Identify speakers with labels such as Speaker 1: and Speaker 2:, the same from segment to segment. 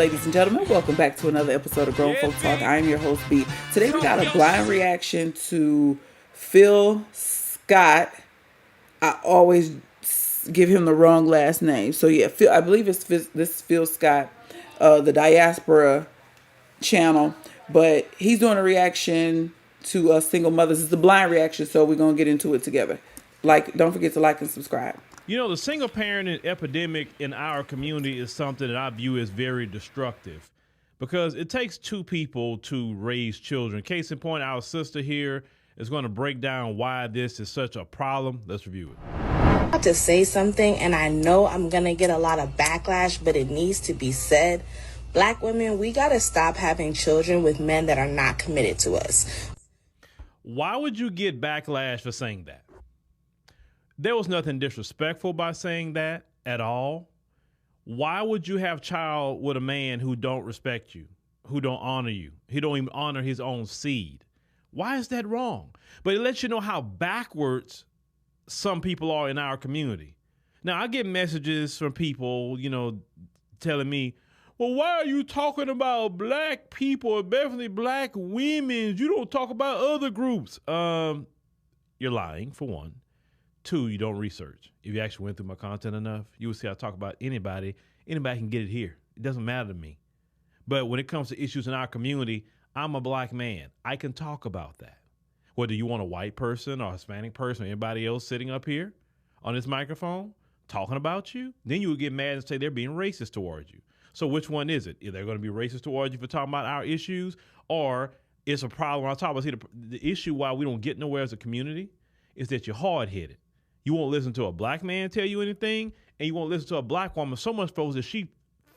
Speaker 1: ladies and gentlemen. Welcome back to another episode of Grown Folk Talk. I am your host, B. Today we got a blind reaction to Phil Scott. I always give him the wrong last name. So yeah, Phil, I believe it's this Phil Scott, the Diaspora channel. But he's doing a reaction to single mothers. It's a blind reaction, so we're going to get into it together. Don't forget to like and subscribe.
Speaker 2: You know, the single parenting epidemic in our community is something that I view as very destructive because it takes two people to raise children. Case in point, our sister here is going to break down why this is such a problem. Let's review it.
Speaker 3: I'm about to say something, and I know I'm going to get a lot of backlash, but it needs to be said. Black women, we got to stop having children with men that are not committed to us.
Speaker 2: Why would you get backlash for saying that? There was nothing disrespectful by saying that at all. Why would you have a child with a man who don't respect you, who don't honor you? He don't even honor his own seed. Why is that wrong? But it lets you know how backwards some people are in our community. Now, I get messages from people, telling me, well, why are you talking about black people, definitely black women? You don't talk about other groups. You're lying, for one. Two, you don't research. If you actually went through my content enough, you would see I talk about anybody. Anybody can get it here. It doesn't matter to me. But when it comes to issues in our community, I'm a black man. I can talk about that. Whether you want a white person or a Hispanic person or anybody else sitting up here on this microphone talking about you, then you would get mad and say they're being racist towards you. So which one is it? Is they're going to be racist towards you for talking about our issues, or it's a problem? I'll talk about the issue why we don't get nowhere as a community is that you're hard-headed. You won't listen to a black man tell you anything, and you won't listen to a black woman so much so that she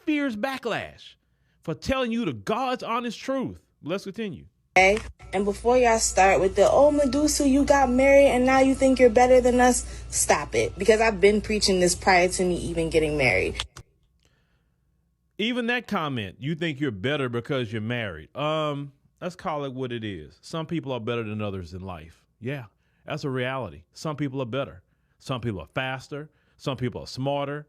Speaker 2: fears backlash for telling you the God's honest truth. Let's continue.
Speaker 3: Okay? And before y'all start with the, oh, Medusa, you got married and now you think you're better than us, stop it. Because I've been preaching this prior to me even getting married.
Speaker 2: Even that comment, you think you're better because you're married. Let's call it what it is. Some people are better than others in life. Yeah, that's a reality. Some people are better. Some people are faster. Some people are smarter.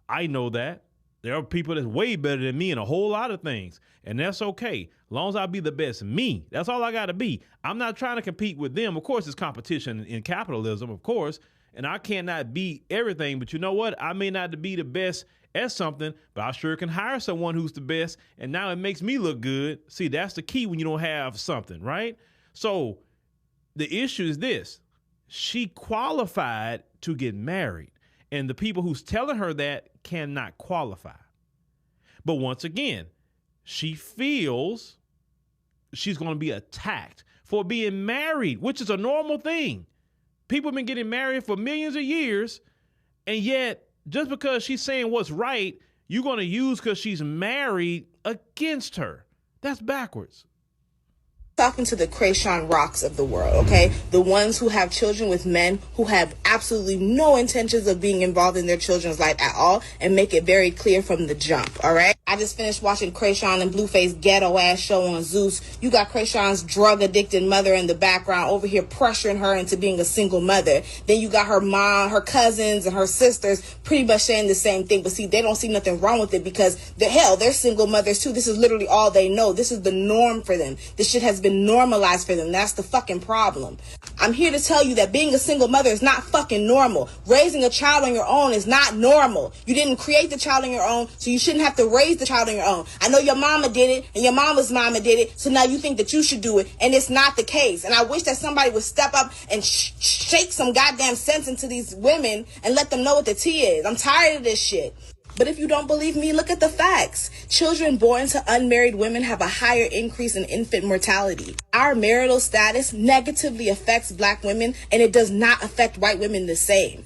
Speaker 2: I know that. There are people that's way better than me in a whole lot of things. And that's okay. As long as I be the best me, that's all I got to be. I'm not trying to compete with them. Of course, it's competition in capitalism, of course. And I cannot be everything. But you know what? I may not be the best at something, but I sure can hire someone who's the best. And now it makes me look good. See, that's the key when you don't have something, right? So the issue is this. She qualified to get married, and the people who's telling her that cannot qualify. But once again, she feels she's going to be attacked for being married, which is a normal thing. People have been getting married for millions of years, and yet just because she's saying what's right, you're going to use because she's married against her. That's backwards.
Speaker 3: Talking to the Krayshawn Rocks of the world, okay? The ones who have children with men who have absolutely no intentions of being involved in their children's life at all, and make it very clear from the jump, all right? I just finished watching Krayshawn and Blueface ghetto ass show on Zeus. You got Krayshawn's drug addicted mother in the background over here pressuring her into being a single mother. Then you got her mom, her cousins, and her sisters pretty much saying the same thing. But see, they don't see nothing wrong with it because they're single mothers too. This is literally all they know. This is the norm for them. This shit has been normalized for them. That's the fucking problem. I'm here to tell you that being a single mother is not fucking normal. Raising a child on your own is not normal. You didn't create the child on your own, so you shouldn't have to raise the child on your own. I know your mama did it, and your mama's mama did it, so now you think that you should do it, and it's not the case. And I wish that somebody would step up and shake some goddamn sense into these women and let them know what the tea is. I'm tired of this shit. But if you don't believe me, look at the facts. Children born to unmarried women have a higher increase in infant mortality. Our marital status negatively affects black women, and it does not affect white women the same.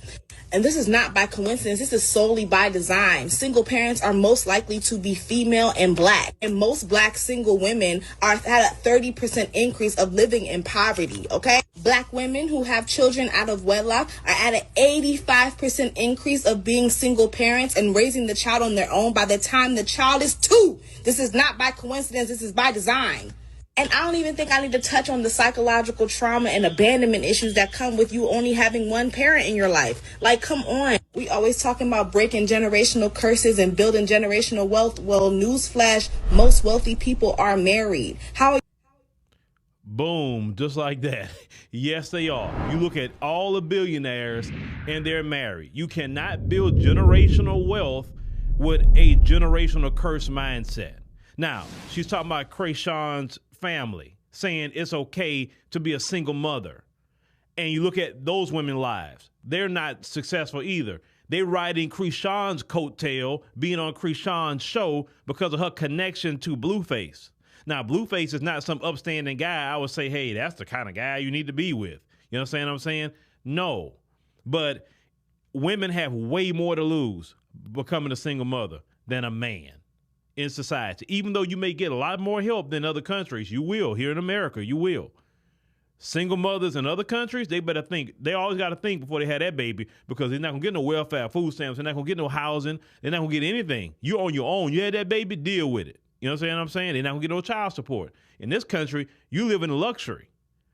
Speaker 3: And this is not by coincidence. This is solely by design. Single parents are most likely to be female and black. And most black single women are at a 30% increase of living in poverty, okay? Black women who have children out of wedlock are at an 85% increase of being single parents and raising the child on their own by the time the child is 2. This is not by coincidence. This is by design. And I don't even think I need to touch on the psychological trauma and abandonment issues that come with you only having one parent in your life. Like, come on. We always talking about breaking generational curses and building generational wealth. Well, newsflash, most wealthy people are married. How?
Speaker 2: Boom, just like that. Yes, they are. You look at all the billionaires and they're married. You cannot build generational wealth with a generational curse mindset. Now, she's talking about Krayshawn's family, saying it's okay to be a single mother. And you look at those women's lives. They're not successful either. They're riding Krayshawn's coattail, being on Krayshawn's show because of her connection to Blueface. Now, Blueface is not some upstanding guy. I would say, hey, that's the kind of guy you need to be with. You know what I'm saying? No. But women have way more to lose becoming a single mother than a man in society. Even though you may get a lot more help than other countries, you will. Here in America, you will. Single mothers in other countries, they better think. They always got to think before they have that baby, because they're not going to get no welfare, food stamps. They're not going to get no housing. They're not going to get anything. You're on your own. You had that baby, deal with it. You know what I'm saying? They're not going to get no child support. In this country, you live in luxury.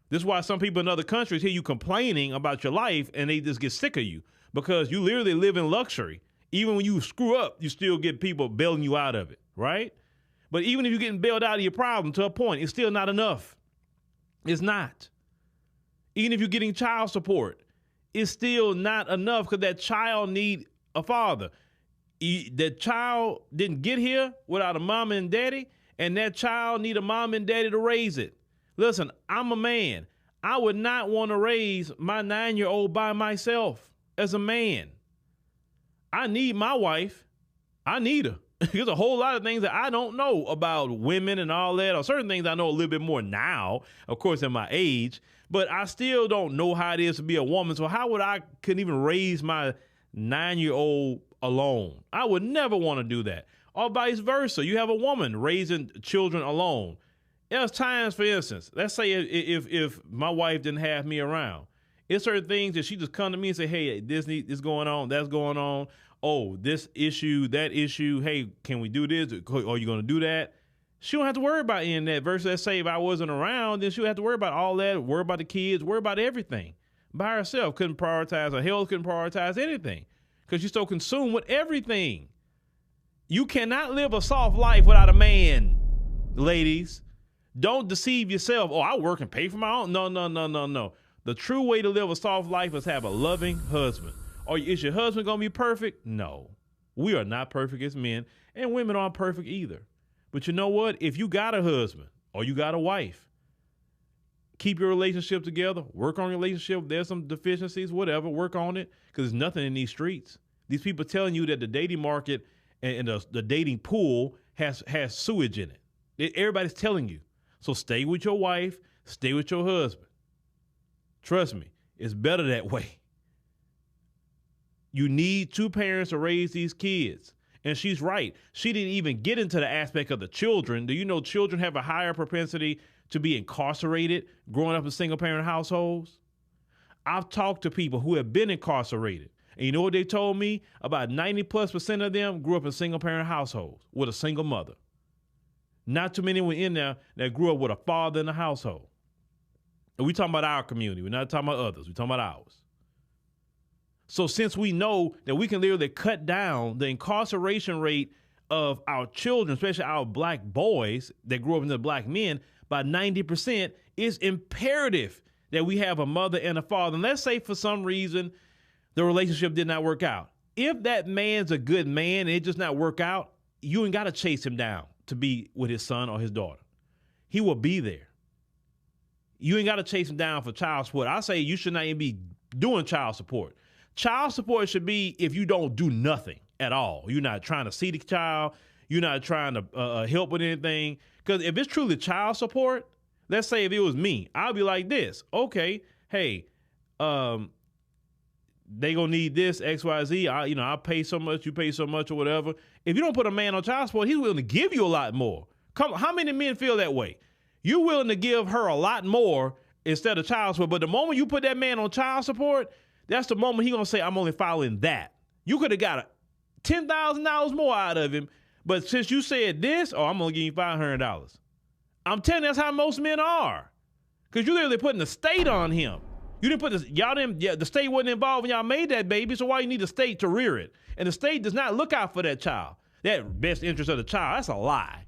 Speaker 2: This is why some people in other countries hear you complaining about your life and they just get sick of you, because you literally live in luxury. Even when you screw up, you still get people bailing you out of it, right? But even if you're getting bailed out of your problem to a point, it's still not enough. It's not. Even if you're getting child support, it's still not enough, because that child need a father. That child didn't get here without a mama and daddy, and that child need a mom and daddy to raise it. Listen, I'm a man. I would not want to raise my 9-year-old by myself as a man. I need my wife. I need her. There's a whole lot of things that I don't know about women and all that, or certain things I know a little bit more now, of course, at my age, but I still don't know how it is to be a woman. So how would I couldn't even raise my 9-year-old alone? I would never want to do that. Or vice versa. You have a woman raising children alone. There's times, for instance, let's say if my wife didn't have me around, it's certain things that she just come to me and say, hey, this is going on, that's going on. Oh, this issue, that issue. Hey, can we do this? Are you going to do that? She don't have to worry about any of that. Versus, let's say if I wasn't around, then she would have to worry about all that, worry about the kids, worry about everything. By herself, couldn't prioritize her health, couldn't prioritize anything, because she's so consumed with everything. You cannot live a soft life without a man, ladies. Don't deceive yourself. Oh, I work and pay for my own. No. The true way to live a soft life is have a loving husband. Or is your husband going to be perfect? No. We are not perfect as men, and women aren't perfect either. But you know what? If you got a husband or you got a wife, keep your relationship together, work on your relationship. There's some deficiencies, whatever, work on it, because there's nothing in these streets. These people telling you that the dating market and the dating pool has sewage in it. Everybody's telling you. So stay with your wife, stay with your husband. Trust me, it's better that way. You need two parents to raise these kids. And she's right. She didn't even get into the aspect of the children. Do you know children have a higher propensity to be incarcerated growing up in single-parent households? I've talked to people who have been incarcerated. And you know what they told me? About 90+% of them grew up in single-parent households with a single mother. Not too many were in there that grew up with a father in the household. And we're talking about our community. We're not talking about others. We're talking about ours. So since we know that we can literally cut down the incarceration rate of our children, especially our black boys that grew up into black men, by 90%, it's imperative that we have a mother and a father. And let's say for some reason the relationship did not work out. If that man's a good man and it just not work out, you ain't got to chase him down to be with his son or his daughter. He will be there. You ain't got to chase him down for child support. I say you should not even be doing child support. Child support should be if you don't do nothing at all. You're not trying to see the child. You're not trying to help with anything. Because if it's truly child support, let's say if it was me, I'll be like this. Okay, hey, they gonna need this X, Y, Z. I'll pay so much, you pay so much, or whatever. If you don't put a man on child support, he's willing to give you a lot more. Come, how many men feel that way? You're willing to give her a lot more instead of child support. But the moment you put that man on child support, that's the moment he gonna say, I'm only following that. You could have got $10,000 more out of him, but since you said this, I'm gonna give you $500. I'm telling you, that's how most men are. Because you literally putting the state on him. You didn't put this, y'all didn't, yeah, the state wasn't involved when y'all made that baby, so why you need the state to rear it? And the state does not look out for that child. That best interest of the child, that's a lie.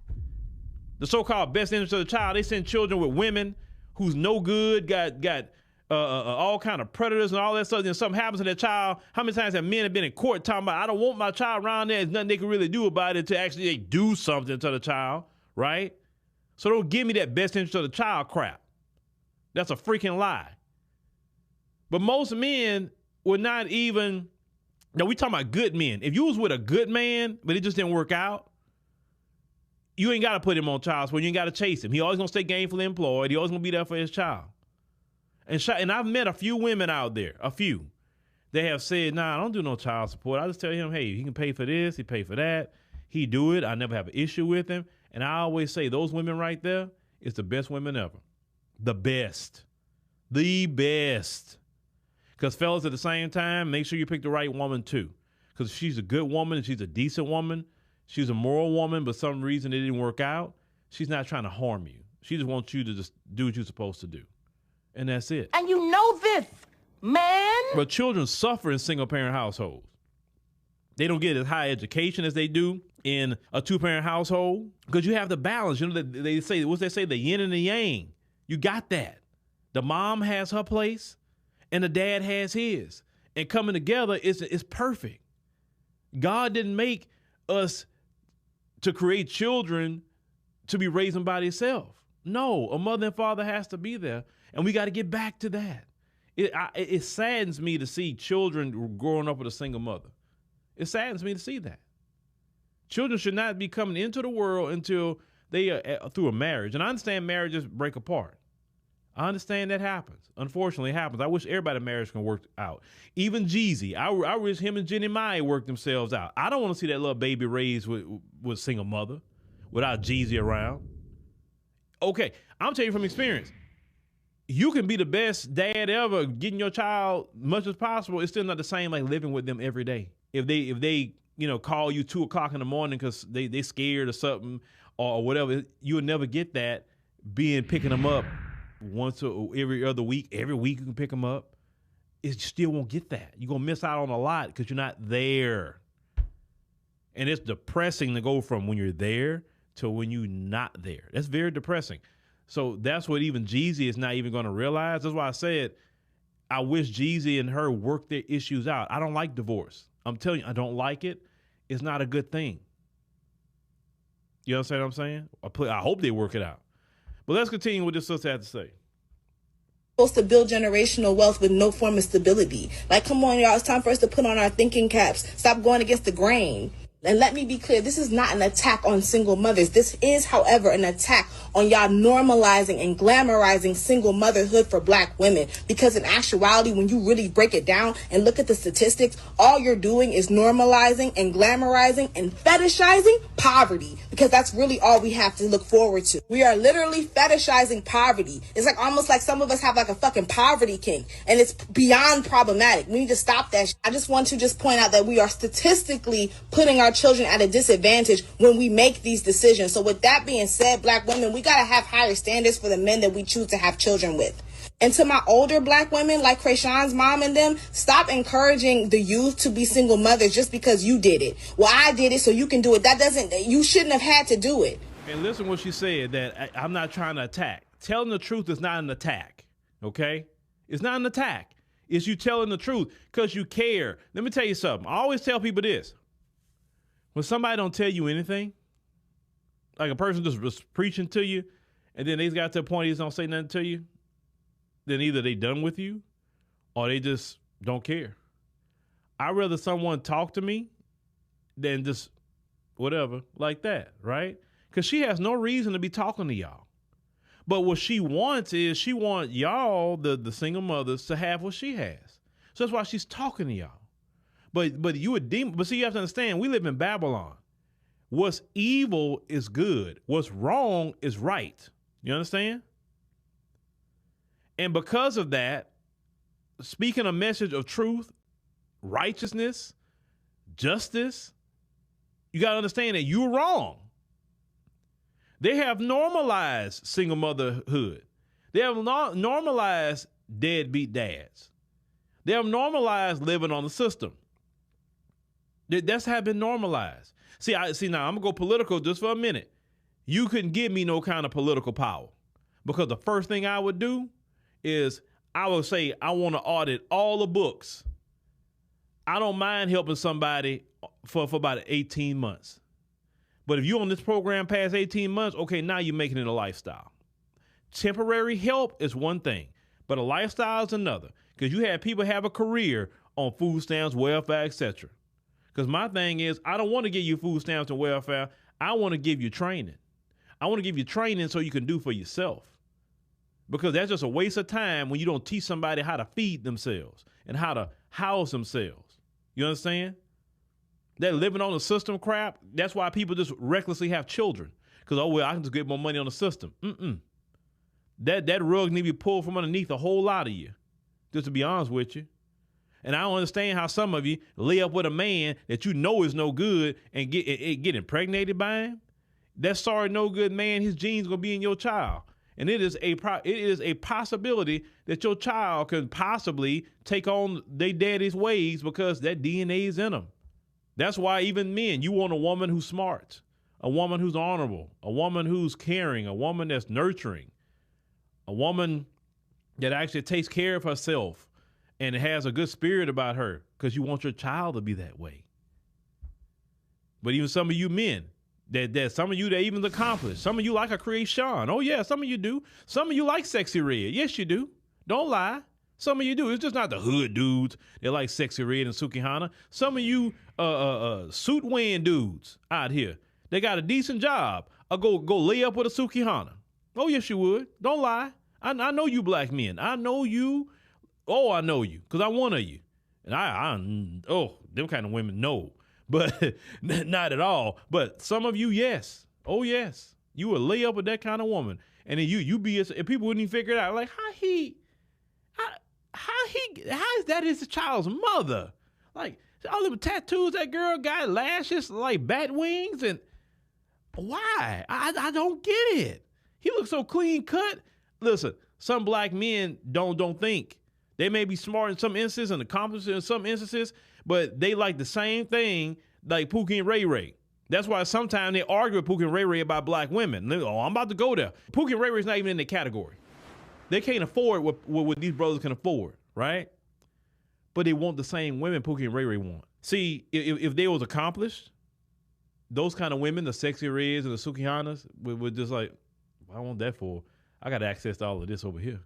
Speaker 2: The so-called best interest of the child, they send children with women who's no good, got all kind of predators and all that stuff, and something happens to that child. How many times have men have been in court talking about, I don't want my child around there, there's nothing they can really do about it to actually do something to the child, right? So don't give me that best interest of the child crap. That's a freaking lie. But most men would not even, now we talking about good men. If you was with a good man, but it just didn't work out, you ain't got to put him on child support. You ain't got to chase him. He always going to stay gainfully employed. He always going to be there for his child. And I've met a few women out there, a few. They have said, nah, I don't do no child support. I just tell him, hey, he can pay for this, he pay for that. He do it. I never have an issue with him. And I always say those women right there is the best women ever. The best. The best. Because fellas, at the same time, make sure you pick the right woman too. Because if she's a good woman and she's a decent woman, she's a moral woman, but some reason it didn't work out, she's not trying to harm you. She just wants you to just do what you're supposed to do. And that's it.
Speaker 4: And you know this, man.
Speaker 2: But children suffer in single-parent households. They don't get as high education as they do in a two-parent household because you have the balance. You know, they say, what's they say, the yin and the yang. You got that. The mom has her place and the dad has his. And coming together is perfect. God didn't make us to create children to be raised by themselves. No, a mother and father has to be there. And we got to get back to that. It saddens me to see children growing up with a single mother. It saddens me to see that. Children should not be coming into the world until they are through a marriage. And I understand marriages break apart. I understand that happens. Unfortunately, it happens. I wish everybody's marriage can work out. Even Jeezy, I wish him and Jenny Mai worked themselves out. I don't want to see that little baby raised with a single mother without Jeezy around. Okay, I'm telling you from experience. You can be the best dad ever, getting your child much as possible. It's still not the same like living with them every day. If they call you 2 o'clock in the morning because they scared or something or whatever, you'll never get that picking them up once or every other week. Every week you can pick them up. You still won't get that. You're going to miss out on a lot because you're not there. And it's depressing to go from when you're there to when you're not there. That's very depressing. So that's what even Jeezy is not even going to realize. That's why I said I wish Jeezy and her work their issues out. I don't like divorce. I'm telling you, I don't like it. It's not a good thing. You understand what I'm saying? I hope they work it out. But let's continue with what this sister had to say.
Speaker 3: Supposed to build generational wealth with no form of stability. Like, come on, y'all. It's time for us to put on our thinking caps. Stop going against the grain. And let me be clear, this is not an attack on single mothers. This is, however, an attack on y'all normalizing and glamorizing single motherhood for Black women. Because in actuality, when you really break it down and look at the statistics, all you're doing is normalizing and glamorizing and fetishizing poverty. Because that's really all we have to look forward to. We are literally fetishizing poverty. It's like almost like some of us have like a fucking poverty king. And it's beyond problematic. We need to stop that. I just want to point out that we are statistically putting our children at a disadvantage when we make these decisions. So with that being said, Black women, we got to have higher standards for the men that we choose to have children with. And to my older Black women, like Krayshawn's mom and them, stop encouraging the youth to be single mothers just because you did it. Well, I did it, so you can do it. You shouldn't have had to do it.
Speaker 2: And listen what she said, that I'm not trying to attack. Telling the truth is not an attack, okay? It's not an attack. It's you telling the truth because you care. Let me tell you something. I always tell people this. When somebody don't tell you anything, like a person just was preaching to you, and then they got to the point they just don't say nothing to you, then either they done with you or they just don't care. I'd rather someone talk to me than just whatever like that, right? Because she has no reason to be talking to y'all. But what she wants is she wants y'all, the single mothers, to have what she has. So that's why she's talking to y'all. But you a demon. But see, you have to understand, we live in Babylon. What's evil is good. What's wrong is right. You understand? And because of that, speaking a message of truth, righteousness, justice, you got to understand that you're wrong. They have normalized single motherhood. They have normalized deadbeat dads. They have normalized living on the system. That's how been normalized. See, now I'm gonna go political just for a minute. You couldn't give me no kind of political power, because the first thing I would do is I would say I want to audit all the books. I don't mind helping somebody for about 18 months. But if you're on this program past 18 months, okay, now you're making it a lifestyle. Temporary help is one thing, but a lifestyle is another. Because you have people have a career on food stamps, welfare, etc. Because my thing is, I don't want to give you food stamps and welfare. I want to give you training. I want to give you training so you can do for yourself. Because that's just a waste of time when you don't teach somebody how to feed themselves and how to house themselves. You understand? That living on the system crap, that's why people just recklessly have children. Because, oh, well, I can just get more money on the system. That rug need to be pulled from underneath a whole lot of you, just to be honest with you. And I don't understand how some of you lay up with a man that you know is no good and get impregnated by him. That sorry, no good man, his genes going to be in your child. And it is a possibility that your child could possibly take on their daddy's ways because that DNA is in them. That's why even men, you want a woman who's smart, a woman who's honorable, a woman who's caring, a woman that's nurturing, a woman that actually takes care of herself and has a good spirit about her, because you want your child to be that way. But even some of you men, that some of you that even accomplished, some of you like a creation. Oh yeah, some of you do. Some of you like Sexy Red. Yes, you do. Don't lie. Some of you do. It's just not the hood dudes that like Sexy Red and Sukihana. Some of you suit wearing dudes out here, they got a decent job. I'll go lay up with a Sukihana. Oh yes, you would. Don't lie. I know you black men. I know you. Oh, I know you, because I'm one of you. And them kind of women, no. But not at all. But some of you, yes. Oh yes. You would lay up with that kind of woman. And then you be, and people wouldn't even figure it out. Like, how is that his child's mother? Like, all them tattoos that girl got, lashes like bat wings, and why? I don't get it. He looks so clean cut. Listen, some black men don't think. They may be smart in some instances and accomplished in some instances, but they like the same thing like Pookie and Ray Ray. That's why sometimes they argue with Pookie and Ray Ray about black women. Oh, I'm about to go there. Pookie and Ray Ray's not even in the category. They can't afford what these brothers can afford, right? But they want the same women Pookie and Ray Ray want. See, if they was accomplished, those kind of women, the Sexy Reds and the Sukihanas, would just like, what I want that for? I got access to all of this over here.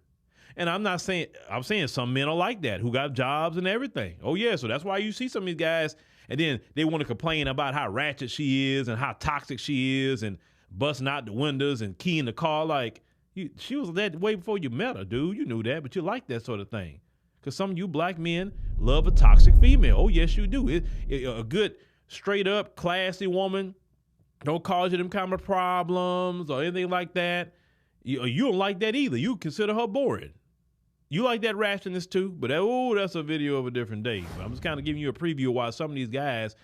Speaker 2: And I'm saying some men are like that, who got jobs and everything. Oh yeah, so that's why you see some of these guys, and then they want to complain about how ratchet she is and how toxic she is and busting out the windows and keying the car. Like, she was that way before you met her, dude. You knew that, but you like that sort of thing. Because some of you black men love a toxic female. Oh yes, you do. A good, straight up, classy woman don't cause you them kind of problems or anything like that. You don't like that either. You consider her boring. You like that rashness too, but that's a video of a different day. I'm just kind of giving you a preview of why some of these guys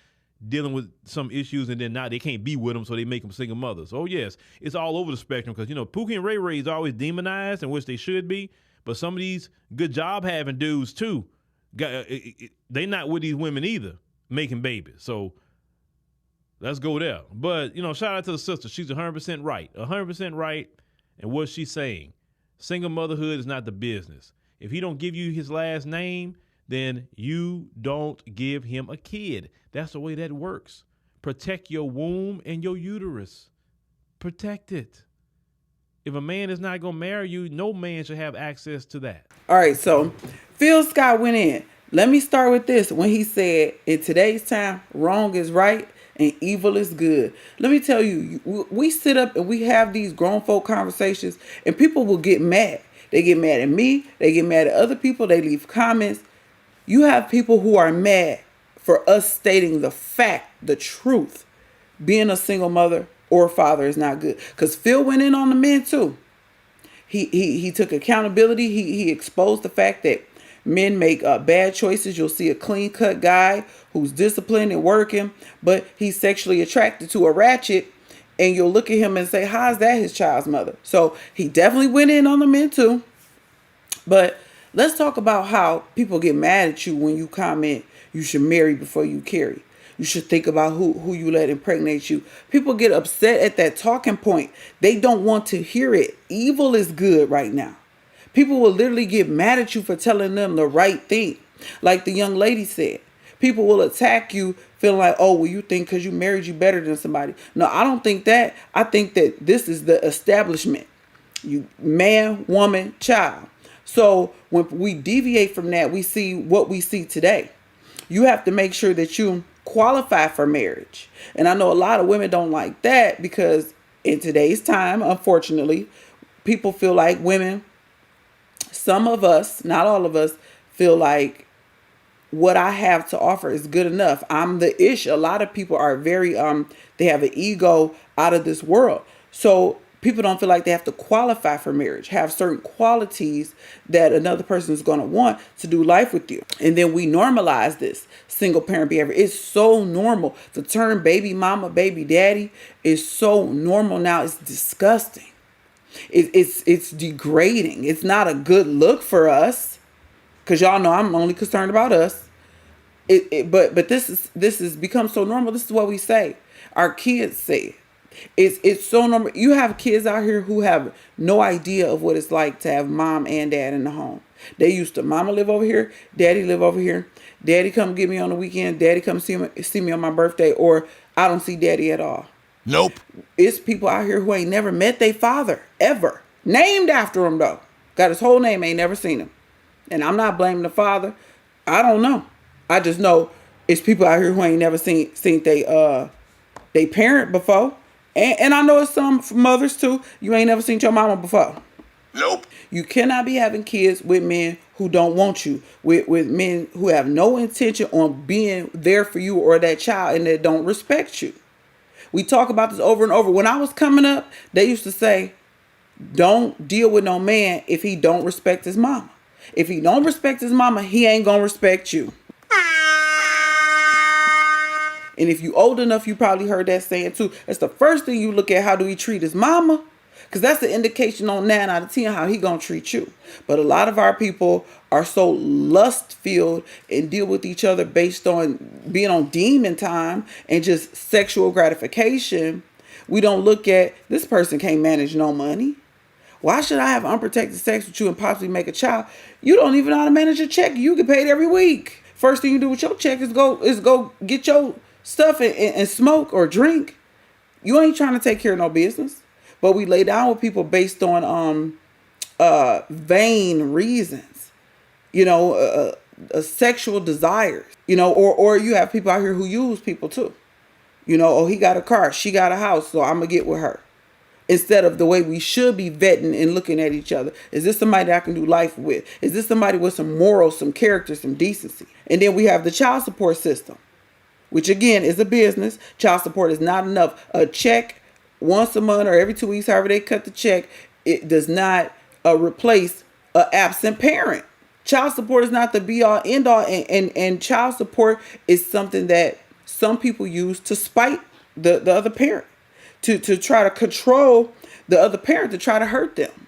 Speaker 2: dealing with some issues and then now they can't be with them, so they make them single mothers. Oh yes, it's all over the spectrum, because Pookie and Ray Ray is always demonized, and which they should be. But some of these good job having dudes too, they not with these women either, making babies. So let's go there. But shout out to the sister. She's 100% right. 100% right in what she's saying. Single motherhood is not the business. If he don't give you his last name, then you don't give him a kid. That's the way that works. Protect your womb and your uterus. Protect it. If a man is not going to marry you, no man should have access to that.
Speaker 1: All right, so Phil Scott went in. Let me start with this. When he said, in today's time, wrong is right and evil is good. Let me tell you, we sit up and we have these grown folk conversations, and people will get mad. They get mad at me. They get mad at other people. They leave comments. You have people who are mad for us stating the fact, the truth. Being a single mother or father is not good. Because Phil went in on the men too. He took accountability. He exposed the fact that men make bad choices. You'll see a clean-cut guy who's disciplined and working, but he's sexually attracted to a ratchet, And you'll look at him and say, how is that his child's mother? So he definitely went in on the men too. But let's talk about how people get mad at you when you comment you should marry before you carry. You should think about who you let impregnate you. People get upset at that talking point. They don't want to hear it. Evil is good right now. People will literally get mad at you for telling them the right thing. Like the young lady said, people will attack you feeling like, oh, well, you think because you married you better than somebody. No, I don't think that. I think that this is the establishment. You man, woman, child. So when we deviate from that, we see what we see today. You have to make sure that you qualify for marriage. And I know a lot of women don't like that because in today's time, unfortunately, people feel like women, some of us, not all of us, feel like what I have to offer is good enough. I'm the ish. A lot of people are very, they have an ego out of this world. So people don't feel like they have to qualify for marriage, have certain qualities that another person is going to want to do life with you. And then we normalize this single parent behavior. It's so normal. The term baby mama, baby daddy is so normal now. It's disgusting. It's degrading. It's not a good look for us, because y'all know I'm only concerned about us. But this is become so normal. This is what we say. Our kids say it. It's so normal. You have kids out here who have no idea of what it's like to have mom and dad in the home. They used to, mama live over here, daddy live over here. Daddy come get me on the weekend. Daddy come see me on my birthday, or I don't see daddy at all.
Speaker 5: Nope.
Speaker 1: It's people out here who ain't never met their father ever. Named after him though. Got his whole name, ain't never seen him. And I'm not blaming the father. I don't know. I just know it's people out here who ain't never seen they parent before. And I know it's some mothers too. You ain't never seen your mama before.
Speaker 5: Nope.
Speaker 1: You cannot be having kids with men who don't want you, with men who have no intention on being there for you or that child, and that don't respect you. We talk about this over and over. When I was coming up, they used to say, don't deal with no man if he don't respect his mama. If he don't respect his mama, he ain't gonna respect you. And if you old enough, you probably heard that saying too. That's the first thing you look at. How do he treat his mama? Because that's the indication on 9 out of 10 how he gonna treat you. But a lot of our people are so lust-filled and deal with each other based on being on demon time and just sexual gratification. We don't look at, this person can't manage no money. Why should I have unprotected sex with you and possibly make a child? You don't even know how to manage a check. You get paid every week. First thing you do with your check is go get your stuff and smoke or drink. You ain't trying to take care of no business. But we lay down with people based on vain reasons, sexual desires, or you have people out here who use people too. Oh, he got a car, she got a house, so I'm gonna get with her. Instead of the way we should be vetting and looking at each other. Is this somebody that I can do life with? Is this somebody with some morals, some character, some decency? And then we have the child support system, which again is a business. Child support is not enough. A check once a month or every 2 weeks, however they cut the check, it does not replace an absent parent. Child support is not the be all end all, and child support is something that some people use to spite the other parent, to try to control the other parent, to try to hurt them.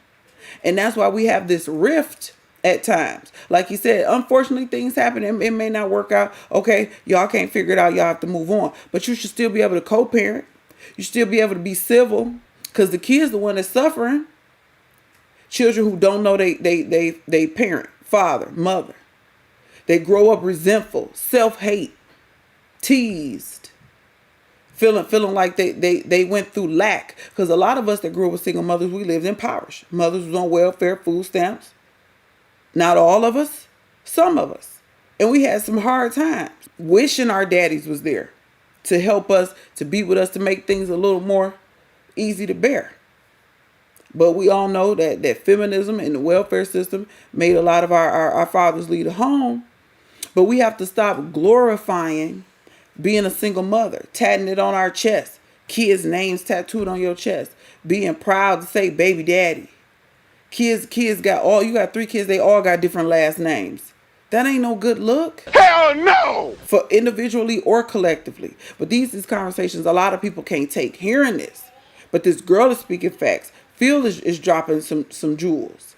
Speaker 1: And that's why we have this rift at times. Like you said, unfortunately things happen and it may not work out. Okay, y'all can't figure it out, y'all have to move on. But you should still be able to co-parent. You still be able to be civil, because the kid's the one that's suffering. Children who don't know they parent, father, mother. They grow up resentful, self-hate, teased, feeling like they went through lack. Because a lot of us that grew up with single mothers, we lived impoverished. Mothers was on welfare, food stamps. Not all of us, some of us. And we had some hard times. Wishing our daddies was there to help us, to be with us, to make things a little more easy to bear. But we all know that feminism and the welfare system made a lot of our fathers leave home. But we have to stop glorifying being a single mother, tatting it on our chest, kids' names tattooed on your chest, being proud to say baby daddy. Kids got you got 3 kids, they all got different last names. That ain't no good look.
Speaker 5: Hell no!
Speaker 1: For individually or collectively. But these conversations, a lot of people can't take hearing this. But this girl is speaking facts. Phil is dropping some jewels.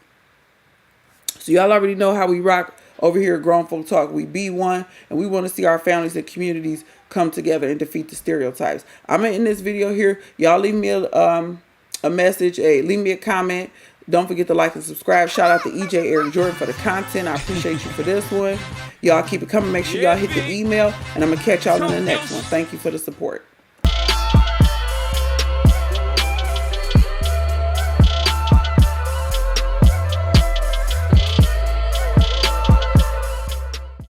Speaker 1: So y'all already know how we rock over here at Grown Folk Talk. We be one, and we want to see our families and communities come together and defeat the stereotypes. I'm gonna end this video here. Y'all leave me a message, leave me a comment. Don't forget to like and subscribe. Shout out to EJ Eric Jordan for the content. I appreciate you for this one. Y'all keep it coming. Make sure y'all hit the email, and I'm gonna catch y'all in the next one. Thank you for the support.